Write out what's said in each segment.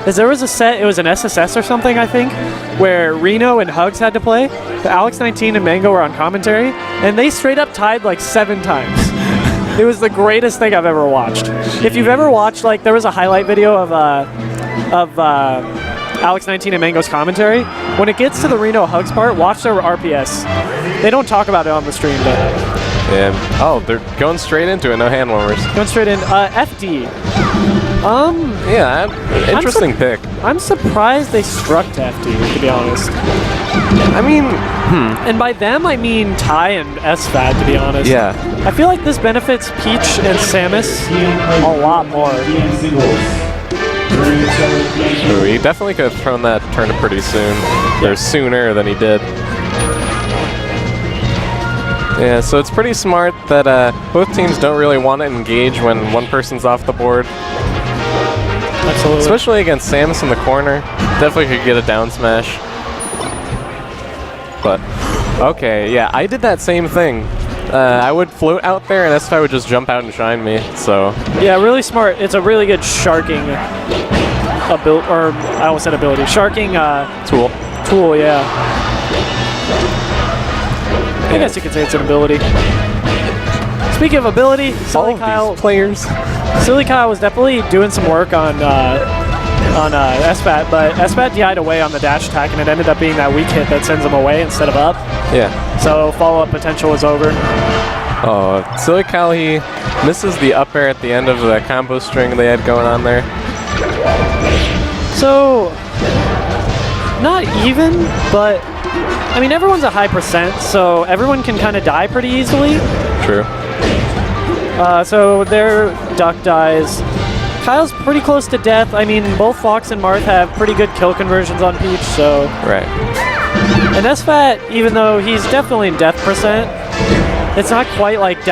is there was a set, it was an SSS or something, I think, where Reno and Hugs had to play. Alex 19 and Mango were on commentary, and they straight up tied like 7 times. It was the greatest thing I've ever watched. If you've ever watched, like, there was a highlight video of Alex 19 and Mango's commentary. When it gets to the Reno Hugs part, watch their RPS. They don't talk about it on the stream, but... Yeah. Oh, they're going straight into it, no hand warmers. Going straight in. FD. Yeah, interesting pick. I'm surprised they struck to FD, to be honest. I mean, And by them, I mean Ty and SFAT, to be honest. Yeah. I feel like this benefits Peach and Samus a lot more. Ooh, he definitely could have thrown that turn pretty soon, or sooner than he did. Yeah, so it's pretty smart that both teams don't really want to engage when one person's off the board. Absolutely. Especially against Samus in the corner. Definitely could get a down smash. But, okay, yeah, I did that same thing. I would float out there and SFAT would just jump out and shine me, so. Yeah, really smart. It's a really good sharking ability, or I almost said ability. Sharking tool, yeah. I guess you could say it's an ability. Speaking of ability, Silly Kyle was definitely doing some work on SFAT, but SFAT DI'd away on the dash attack, and it ended up being that weak hit that sends him away instead of up. Yeah. So follow-up potential was over. Oh, Silly Kyle, he misses the up air at the end of the combo string they had going on there. So, not even, but I mean, everyone's a high percent, so everyone can kind of die pretty easily. True. So their duck dies. Kyle's pretty close to death. I mean, both Fox and Marth have pretty good kill conversions on Peach, so. Right. And SFAT, even though he's definitely in death percent, it's not quite like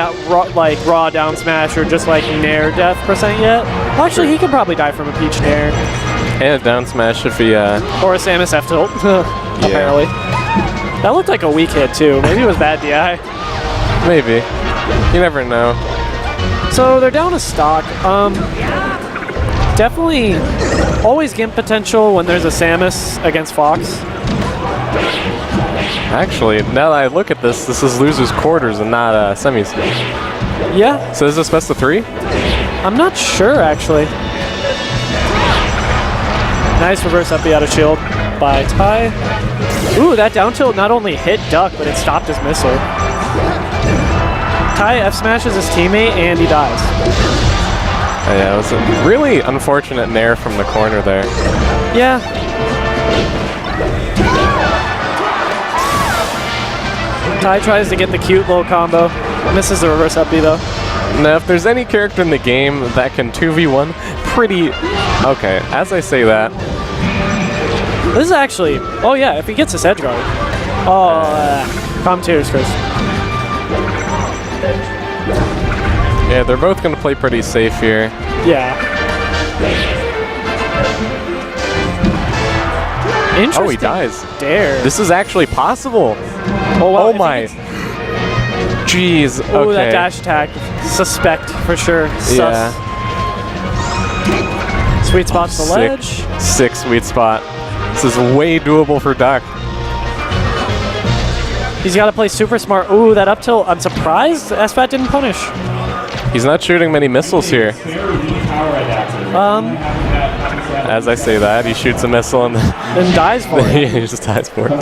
raw down smash or just like nair death percent yet. Well, actually, he could probably die from a Peach nair. And a down smash if he or a Samus F tilt, apparently. That looked like a weak hit too. Maybe it was bad DI. Maybe. You never know. So they're down a stock. Definitely always Gimp potential when there's a Samus against Fox. Actually, now that I look at this, this is losers quarters and not semis. Yeah. So is this best of 3? I'm not sure, actually. Nice reverse up the out of shield by Ty. Ooh, that down tilt not only hit Duck, but it stopped his missile. Ty F smashes his teammate and he dies. Yeah, it was a really unfortunate nair from the corner there. Yeah. Ty tries to get the cute little combo. Misses the reverse up B though. Now, if there's any character in the game that can 2v1 pretty... Okay, as I say that... This is actually... Oh yeah, if he gets this edge guard. Oh, commentators first. Yeah, they're both going to play pretty safe here. Yeah. Interesting. Oh, he dies. Dare. This is actually possible. Oh, wow. Oh my. Jeez, okay. Oh, that dash attack. Suspect, for sure. Sus. Yeah. Sweet spot to the ledge. Sick sweet spot. This is way doable for Duck. He's got to play super smart. Ooh, that up tilt. I'm surprised SFAT didn't punish. He's not shooting many missiles here. As I say that, he shoots a missile and dies for it. Yeah, he just dies for it.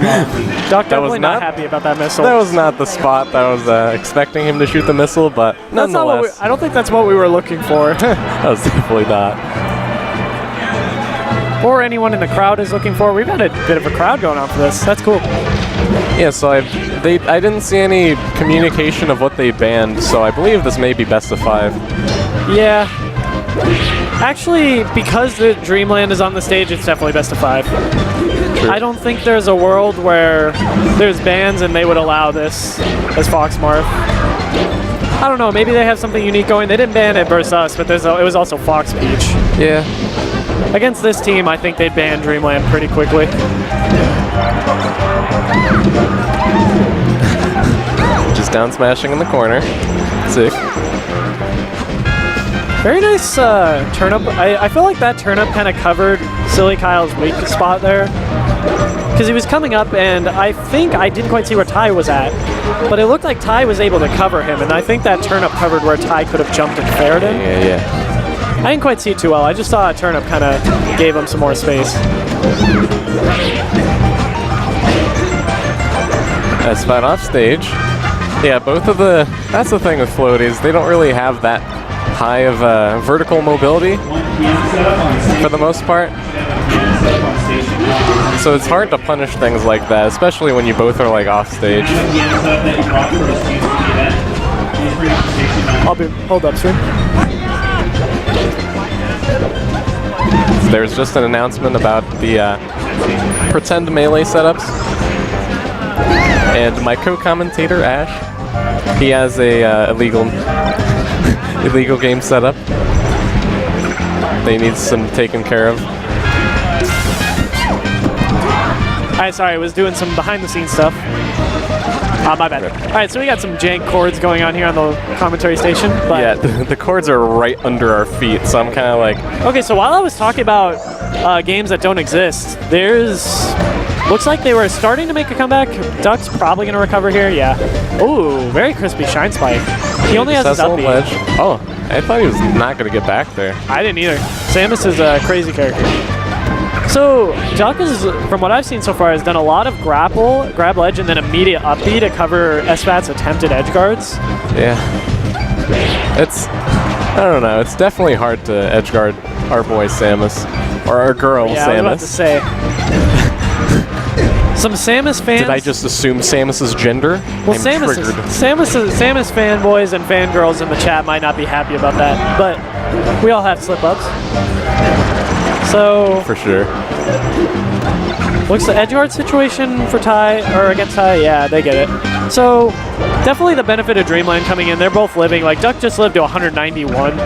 Duck definitely not happy about that missile. That was not the spot that I was expecting him to shoot the missile, but nonetheless. I don't think that's what we were looking for. That was definitely not. Or anyone in the crowd is looking for. We've got a bit of a crowd going on for this. That's cool. Yeah, so I didn't see any communication of what they banned, so I believe this may be best of 5. Yeah. Actually, because the Dreamland is on the stage, it's definitely best of 5. True. I don't think there's a world where there's bans and they would allow this as Fox Marth. I don't know, maybe they have something unique going. They didn't ban it versus us, but it was also Fox Peach. Yeah. Against this team, I think they'd ban Dreamland pretty quickly. Just down smashing in the corner. Sick. Very nice turnip. I feel like that turnip kind of covered Silly Kyle's weak spot there. Because he was coming up, and I think I didn't quite see where Ty was at. But it looked like Ty was able to cover him, and I think that turnip covered where Ty could have jumped and fared him. Yeah. I didn't quite see it too well. I just saw a turnip kind of gave him some more space. SFAT off stage. Yeah, both of the... That's the thing with floaties. They don't really have that high of vertical mobility for the most part. So it's hard to punish things like that, especially when you both are like off stage. Hold up, sir. There's just an announcement about the pretend melee setups. And my co-commentator, Ash, he has a illegal game setup. They need some taken care of. Alright, sorry, I was doing some behind-the-scenes stuff. My bad. Alright, so we got some jank chords going on here on the commentary station. But Yeah, the chords are right under our feet, so I'm kind of like... okay, so while I was talking about games that don't exist, looks like they were starting to make a comeback. Duck's probably going to recover here, yeah. Ooh, very crispy Shine Spike. He only has his up B. ledge. Oh, I thought he was not going to get back there. I didn't either. Samus is a crazy character. So, Duck is, from what I've seen so far, has done a lot of grab ledge, and then immediate up B to cover SFAT's attempted edge guards. Yeah. I don't know, it's definitely hard to edge guard our boy Samus. Or our girl Yeah, Samus. I was about to say. Some Samus fans... Did I just assume Samus's gender? Well, I'm triggered. Samus fanboys and fangirls in the chat might not be happy about that, but we all have slip-ups. So... For sure. Looks the edge guard situation for Ty, or against Ty, yeah, they get it. So, definitely the benefit of Dreamland coming in. They're both living, like, Duck just lived to 191.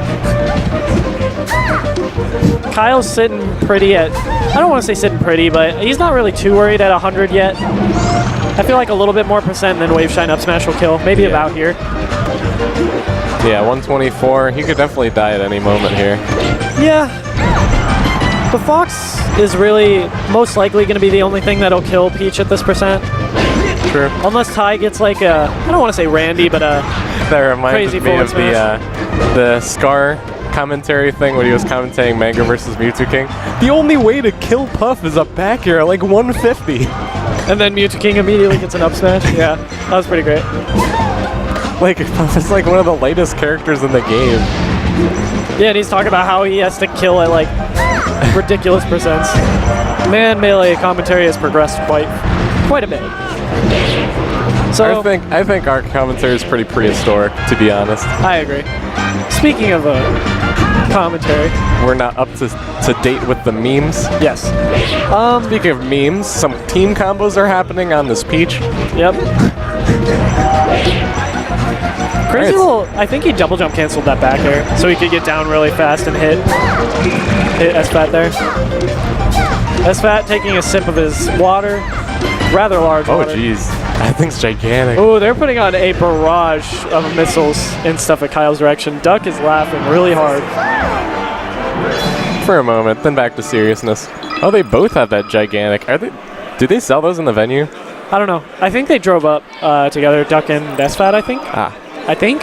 Kyle's sitting pretty at, I don't want to say sitting pretty, but he's not really too worried at 100 yet. I feel like a little bit more percent than Wave Shine Up Smash will kill, maybe about here. Yeah, 124. He could definitely die at any moment here. Yeah. The Fox is really most likely going to be the only thing that'll kill Peach at this percent. True. Unless Ty gets like a, I don't want to say Randy, but a That reminded crazy me forward of the Scar commentary thing when he was commentating Manga versus Mewtwo King. The only way to kill Puff is up back here at like 150. And then Mewtwo King immediately gets an up smash. Yeah, that was pretty great. Like, Puff is like one of the lightest characters in the game. Yeah, and he's talking about how he has to kill at like ridiculous percents. Man, melee commentary has progressed quite a bit. So I think our commentary is pretty prehistoric, to be honest. I agree. Speaking of commentary, we're not up to date with the memes. Yes. Speaking of memes, some team combos are happening on this Peach. Yep. Crazy little, I think he double jump canceled that back air, so he could get down really fast and hit SFAT there. SFAT taking a sip of his water, rather large water. Oh jeez, that thing's gigantic. Oh, they're putting on a barrage of missiles and stuff at Kyle's direction. Duck is laughing really hard. For a moment, then back to seriousness. Oh, they both have that gigantic. Do they sell those in the venue? I don't know. I think they drove up together, Duck and SFAT, I think.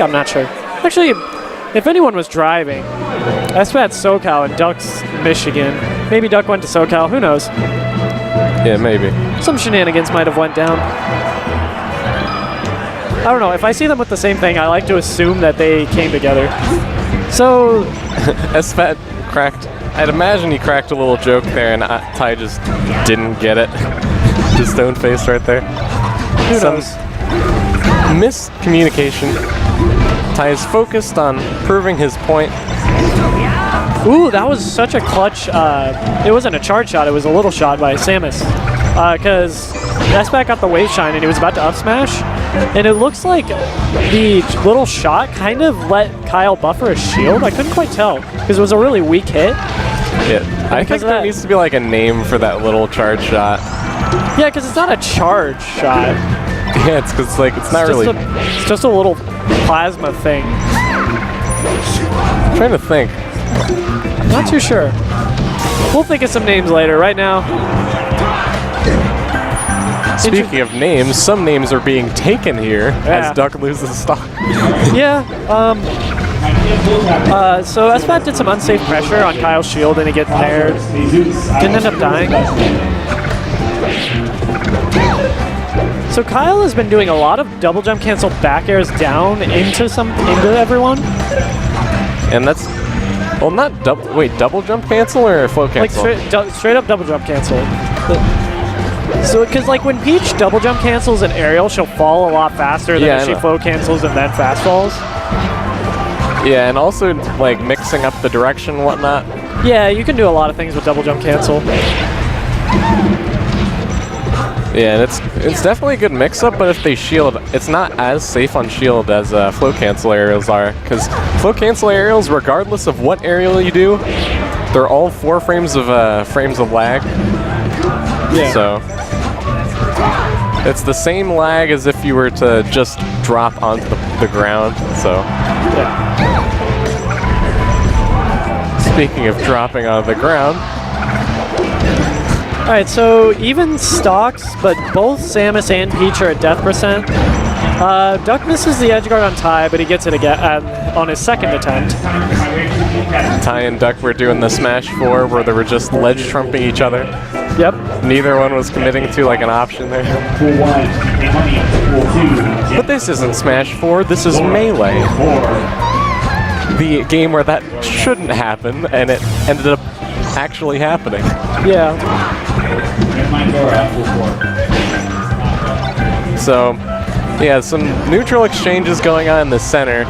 I'm not sure. Actually, if anyone was driving, SFAT's SoCal and Duck's Michigan. Maybe Duck went to SoCal, who knows? Yeah, maybe. Some shenanigans might have went down. I don't know, if I see them with the same thing, I like to assume that they came together. So... SFAT cracked. I'd imagine he cracked a little joke there and Ty just didn't get it. Just stone-faced right there. Who knows? Miscommunication. Ty is focused on proving his point. Ooh, that was such a clutch. It wasn't a charge shot, it was a little shot by Samus. Because SFAT got the wave shine and he was about to up smash. And it looks like the little shot kind of let Kyle buffer his shield. I couldn't quite tell because it was a really weak hit. Yeah, I think there needs to be like a name for that little charge shot. Yeah, because it's not a charge shot. Yeah, it's because like it's not really. It's just a little plasma thing. I'm trying to think. Not too sure. We'll think of some names later. Right now. Speaking of names, some names are being taken here as Duck loses stock. Yeah. So SFAT did some unsafe pressure on Kyle's shield and he gets paired. Didn't end up dying. So Kyle has been doing a lot of double jump cancel back airs down into everyone. And that's, well, not double. Wait, double jump cancel or float cancel? Like straight up double jump cancel. So, because like when Peach double jump cancels an aerial, she'll fall a lot faster than if she float cancels and then fast falls. Yeah, and also like mixing up the direction and whatnot. Yeah, you can do a lot of things with double jump cancel. Yeah, and it's definitely a good mix-up, but if they shield, it's not as safe on shield as float cancel aerials are, because float cancel aerials, regardless of what aerial you do, they're all 4 frames of lag. Yeah. So it's the same lag as if you were to just drop onto the ground. So yeah. Speaking of dropping onto the ground. Alright, so even stocks, but both Samus and Peach are at death percent. Duck misses the edge guard on Ty, but he gets it again on his second attempt. Ty and Duck were doing the Smash 4 where they were just ledge trumping each other. Yep. Neither one was committing to like an option there. But this isn't Smash 4, this is Melee. The game where that shouldn't happen, and it ended up actually happening. Yeah. So, yeah, some neutral exchanges going on in the center.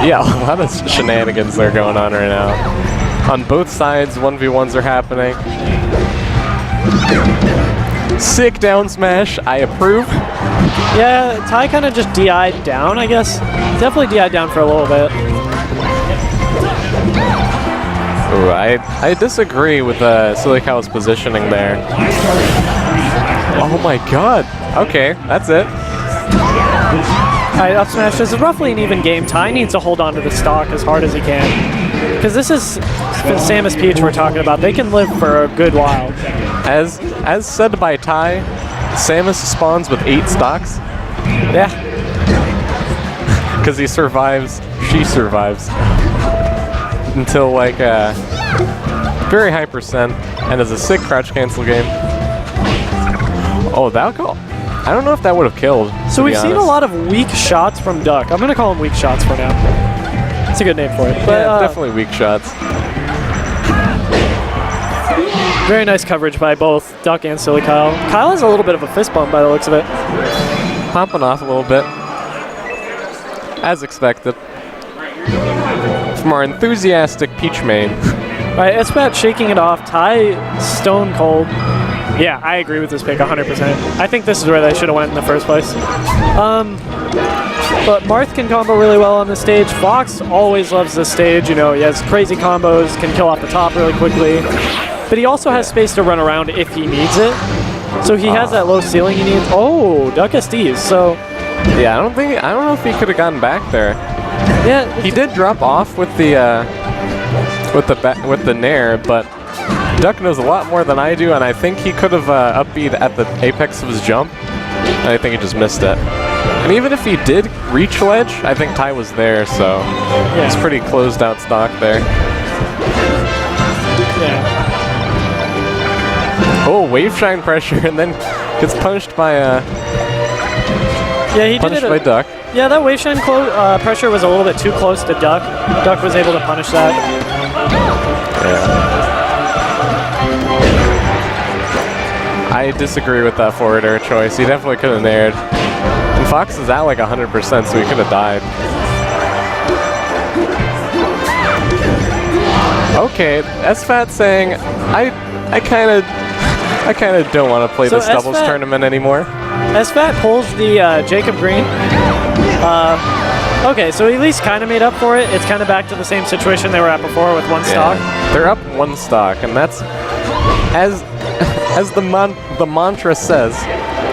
Yeah, a lot of shenanigans that are going on right now. On both sides, 1v1s are happening. Sick down smash, I approve. Yeah, Ty kind of just DI'd down, I guess. Definitely DI'd down for a little bit. Ooh, I disagree with Silikawa's positioning there. Oh my god. Okay, that's it. Alright, up smash is roughly an even game. Ty needs to hold on to the stock as hard as he can. Because this is Samus Peach we're talking about. They can live for a good while. As said by Ty, Samus spawns with 8 stocks. Yeah. Because he survives, she survives. Until like very high percent, and is a sick crouch cancel game. Oh, that call. I don't know if that would have killed. So we've seen a lot of weak shots from Duck. I'm gonna call them weak shots for now. It's a good name for it. But, yeah, definitely weak shots. Very nice coverage by both Duck and Silly Kyle. Kyle has a little bit of a fist bump by the looks of it. Popping off a little bit. As expected. From our enthusiastic Peach main. Right, SFAT shaking it off. Ty stone cold. Yeah, I agree with this pick 100%. I think this is where they should have went in the first place. But Marth can combo really well on this stage. Fox always loves this stage. You know, he has crazy combos, can kill off the top really quickly. But he also has space to run around if he needs it. So he has that low ceiling he needs. Oh, Duck SDs. So yeah, I don't know if he could have gotten back there. Yeah, he did drop off with the nair, but Duck knows a lot more than I do, and I think he could have up-beat at the apex of his jump, and I think he just missed it. And even if he did reach ledge, I think Ty was there, so yeah. It's pretty closed out stock there. Yeah. Oh, wave shine pressure, and then gets punished by yeah, he punished did by Duck. Yeah, that wave shine pressure was a little bit too close to Duck. Duck was able to punish that. Yeah. I disagree with that forward air choice. He definitely could have naired. And Fox is at like 100%, so he could have died. Okay, SFAT saying, I kind of don't want to play this doubles tournament anymore. SFAT pulls the Jacob Green. Okay, so he at least kind of made up for it. It's kind of back to the same situation they were at before with one stock. They're up 1 stock, and that's as the mantra says,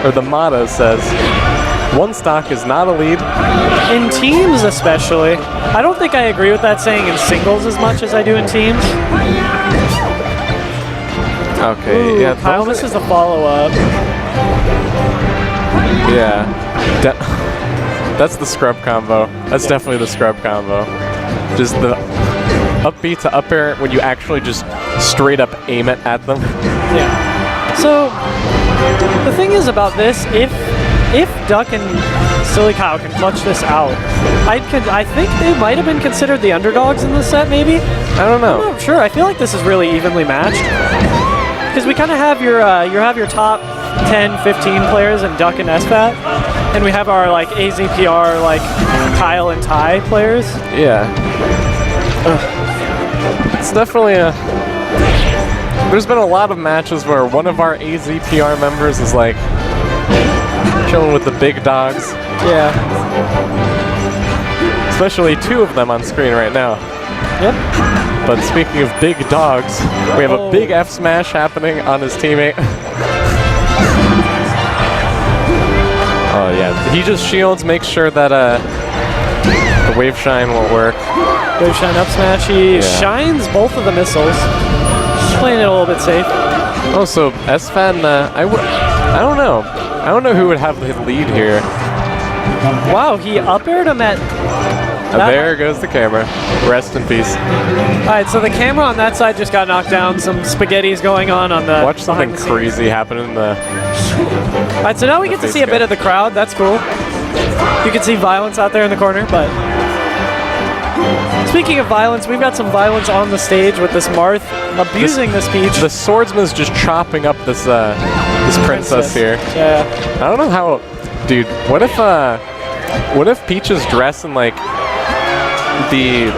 or the motto says, one stock is not a lead. In teams especially. I don't think I agree with that saying in singles as much as I do in teams. Okay, Ooh, yeah. Kyle misses the follow-up. Yeah. That's the scrub combo. That's definitely the scrub combo. Just the up B to up air when you actually just straight up aim it at them. Yeah. So the thing is about this, if Duck and Silly Kyle can clutch this out, I think they might have been considered the underdogs in this set, maybe? I don't know. I'm not sure. I feel like this is really evenly matched. Because we kind of have your top 10, 15 players in Duck and SFAT, and we have our like AZPR like Kyle and Ty players. Yeah. It's definitely a... There's been a lot of matches where one of our AZPR members is like chilling with the big dogs. Yeah. Especially two of them on screen right now. Yep. But speaking of big dogs, we have a big F smash happening on his teammate. Oh yeah, he just shields, makes sure that the wave shine won't work. Wave shine up smash. He shines both of the missiles. Just playing it a little bit safe. Oh, so SFAT and I don't know. I don't know who would have the lead here. Wow, he up aired him at. There goes the camera. Rest in peace. Alright, so the camera on that side just got knocked down. Some spaghetti's going on the. Watch something crazy happen in the. Alright, so now we get to see a bit of the crowd. That's cool. You can see violence out there in the corner, but. Speaking of violence, we've got some violence on the stage with this Marth abusing this Peach. The swordsman's just chopping up this this princess here. Yeah. I don't know how, dude. What if Peach's dress and like the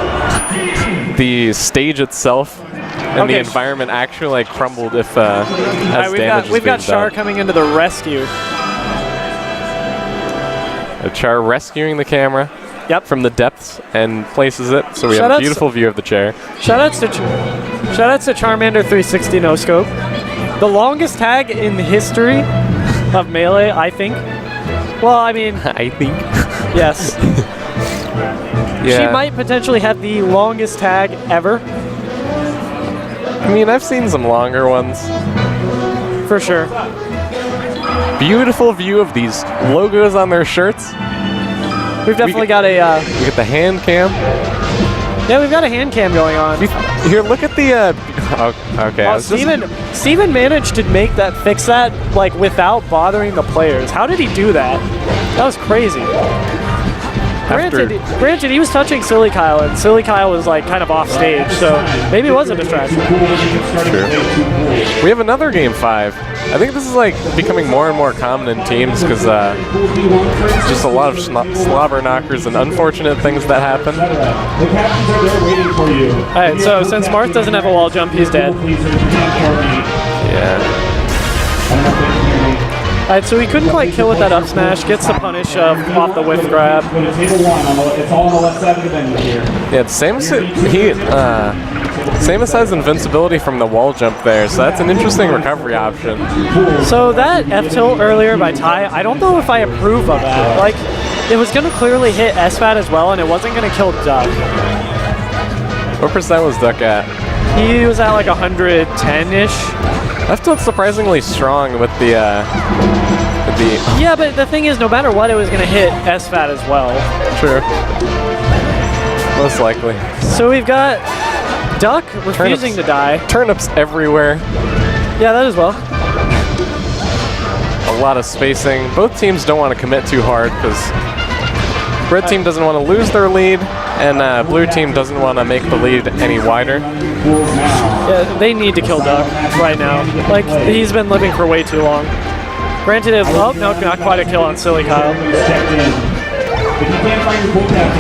stage itself and the environment actually like crumbled if as damage we've got Char coming into the rescue. Char rescuing the camera. Yep. From the depths and places it, so we have a beautiful view of the chair. Shoutouts to Charmander 360 no scope. The longest tag in the history of Melee, I think. Well, I mean, I think. Yes. Yeah. She might potentially have the longest tag ever. I mean, I've seen some longer ones. For sure. Beautiful view of these logos on their shirts. We've definitely got a... we get the hand cam. Yeah, we've got a hand cam going on. Here, look at the... okay. Steven managed to fix that, like, without bothering the players. How did he do that? That was crazy. Granted, he was touching Silly Kyle, and Silly Kyle was like kind of off stage, so maybe it was a distraction. True. We have another game 5. I think this is like becoming more and more common in teams because just a lot of slobber knockers and unfortunate things that happen. Alright, so since Marth doesn't have a wall jump, he's dead. Yeah. Alright, so he couldn't quite kill with that up smash, gets the punish off the whiff grab. Yeah, Samus has invincibility from the wall jump there, so that's an interesting recovery option. So that F-tilt earlier by Ty, I don't know if I approve of that. Like, it was going to clearly hit SFAT as well, and it wasn't going to kill Duck. What percent was Duck at? He was at like 110-ish. F-tilt's surprisingly strong with the... Yeah, but the thing is, no matter what, it was going to hit SFAT as well. True. Most likely. So we've got Duck refusing to die. Turnips everywhere. Yeah, that as well. A lot of spacing. Both teams don't want to commit too hard because red team doesn't want to lose their lead, and blue team doesn't want to make the lead any wider. Yeah, they need to kill Duck right now. Like, he's been living for way too long. Granted, no, not quite a kill on Silly Kyle.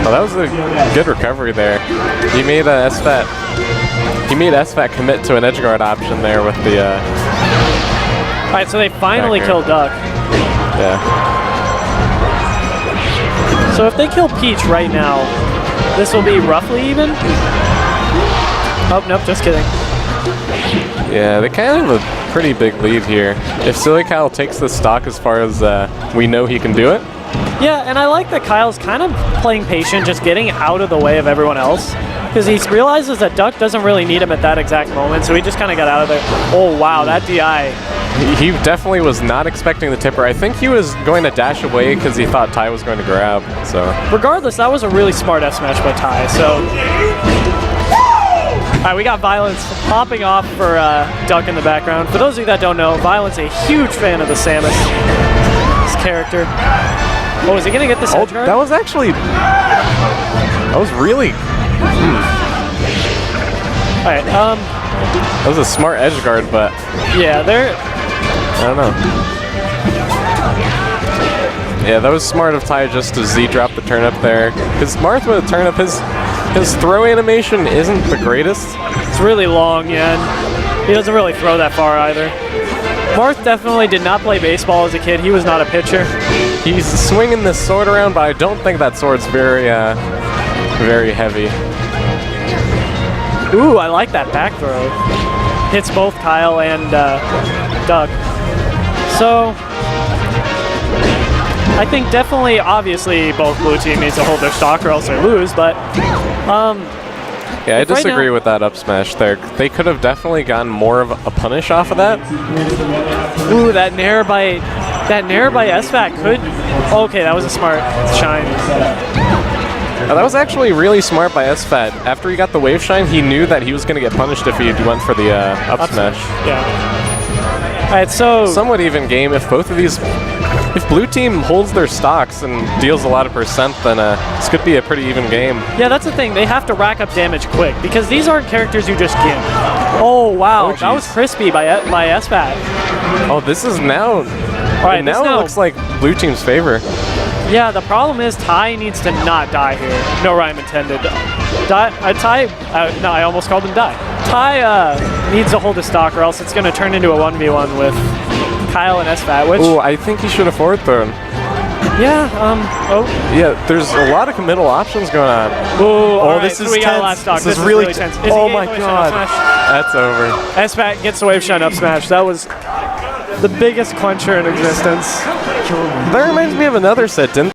Oh, that was a good recovery there. He made SFAT. He made SFAT commit to an edge guard option there with the. All right, so they finally killed Duck. Yeah. So if they kill Peach right now, this will be roughly even. Oh nope, just kidding. Yeah, they kind of have a pretty big lead here. If Silly Kyle takes the stock as far as we know he can do it, Yeah, and I like that Kyle's kind of playing patient, just getting out of the way of everyone else. Because he realizes that Duck doesn't really need him at that exact moment, so he just kind of got out of there. Oh, wow, that DI. He definitely was not expecting the tipper. I think he was going to dash away because he thought Ty was going to grab, so. Regardless, that was a really smart F smash by Ty, so. All right, we got Violence popping off for Duck in the background. For those of you that don't know, Violence a huge fan of the Samus, this character. Oh, is he gonna get this edge guard? That was actually, that was really, All right, that was a smart edge guard, but yeah, they're, I don't know. Yeah, that was smart of Ty just to Z-drop the turnip there. Because Marth with a turnip, his throw animation isn't the greatest. it's really long, yeah, and he doesn't really throw that far either. Marth definitely did not play baseball as a kid. He was not a pitcher. He's swinging this sword around, but I don't think that sword's very, very heavy. Ooh, I like that back throw. Hits both Kyle and Duck. So, I think definitely, obviously, both blue team needs to hold their stock or else they lose, but yeah, I disagree right now, with that up smash there. They could have definitely gotten more of a punish off of that. ooh, that nair by SFAT could. Okay, that was a smart shine. That was actually really smart by SFAT. After he got the wave shine, he knew that he was going to get punished if he went for the up smash. Yeah. All right, so Somewhat even game. If both of these, if blue team holds their stocks and deals a lot of percent, then this could be a pretty even game. yeah, that's the thing. They have to rack up damage quick because these aren't characters you just get. Oh wow, Oh, that was crispy by SFAT. Oh, this is now. All right, now it looks like blue team's favor. Yeah, the problem is Ty needs to not die here. No rhyme intended. No, I almost called him die. Ty needs to hold his stock or else it's going to turn into a 1v1 with Kyle and SFAT, which... Ooh, I think he should have forward thrown. Yeah, Yeah, there's a lot of committal options going on. Ooh, Oh, right, this so is we got tense. a last stock. This is really tense. Oh my god. That's over. SFAT gets the wave shine up smash. That was the biggest clincher in existence. That reminds me of another set, didn't